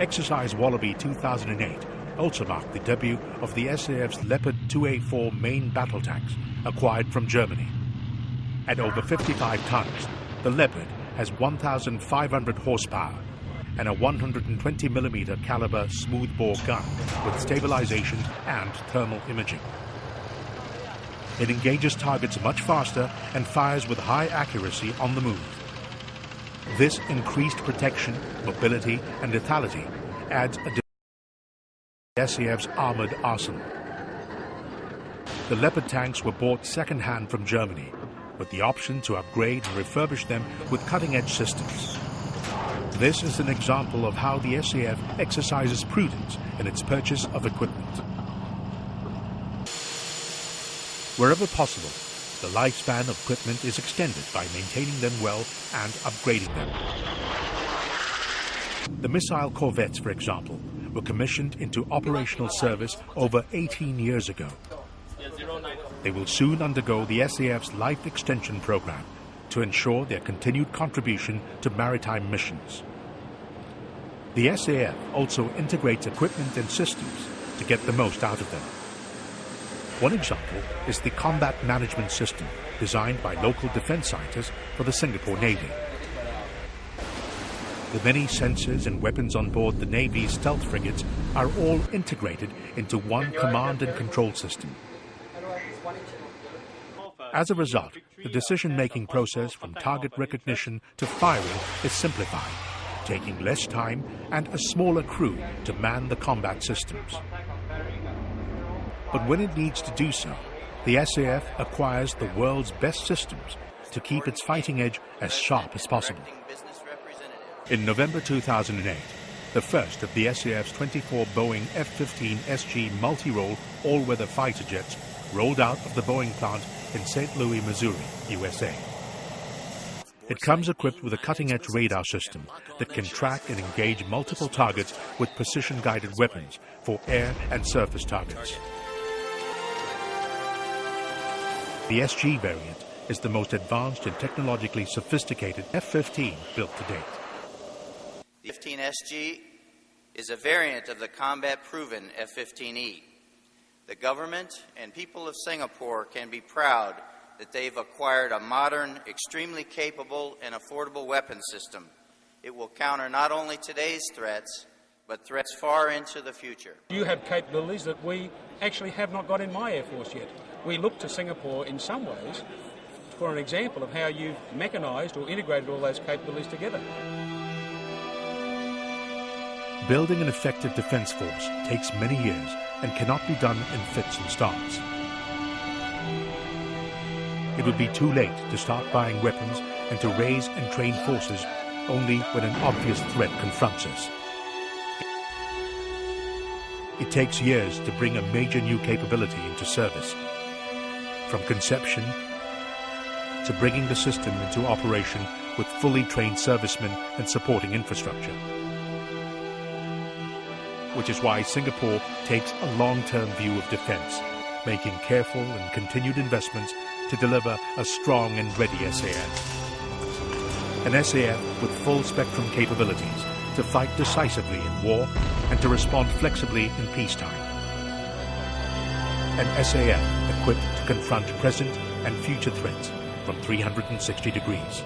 Exercise Wallaby 2008 also marked the debut of the SAF's Leopard 2A4 main battle tanks, acquired from Germany. At over 55 tons, the Leopard has 1,500 horsepower and a 120mm caliber smoothbore gun with stabilization and thermal imaging. It engages targets much faster and fires with high accuracy on the move. This increased protection, mobility and lethality adds a to the SAF's armored arsenal. The Leopard tanks were bought second-hand from Germany, with the option to upgrade and refurbish them with cutting-edge systems. This is an example of how the SAF exercises prudence in its purchase of equipment. Wherever possible, the lifespan of equipment is extended by maintaining them well and upgrading them. The missile corvettes, for example, were commissioned into operational service over 18 years ago. They will soon undergo the SAF's Life Extension Program to ensure their continued contribution to maritime missions. The SAF also integrates equipment and systems to get the most out of them. One example is the Combat Management System designed by local defense scientists for the Singapore Navy. The many sensors and weapons on board the Navy's stealth frigates are all integrated into one command and control system. As a result, the decision-making process from target recognition to firing is simplified, taking less time and a smaller crew to man the combat systems. But when it needs to do so, the SAF acquires the world's best systems to keep its fighting edge as sharp as possible. In November 2008, the first of the SAF's 24 Boeing F-15 SG multi-role all-weather fighter jets rolled out of the Boeing plant in St. Louis, Missouri, USA. It comes equipped with a cutting-edge radar system that can track and engage multiple targets with precision-guided weapons for air and surface targets. The SG variant is the most advanced and technologically sophisticated F-15 built to date. The F-15SG is a variant of the combat-proven F-15E. The government and people of Singapore can be proud that they've acquired a modern, extremely capable and affordable weapon system. It will counter not only today's threats, but threats far into the future. You have capabilities that we actually have not got in my Air Force yet. We look to Singapore in some ways for an example of how you've mechanised or integrated all those capabilities together. Building an effective defence force takes many years and cannot be done in fits and starts. It would be too late to start buying weapons and to raise and train forces only when an obvious threat confronts us. It takes years to bring a major new capability into service. From conception to bringing the system into operation with fully trained servicemen and supporting infrastructure. Which is why Singapore takes a long-term view of defence, making careful and continued investments to deliver a strong and ready SAF. An SAF with full-spectrum capabilities to fight decisively in war and to respond flexibly in peacetime. An SAF equipped to confront present and future threats from 360 degrees.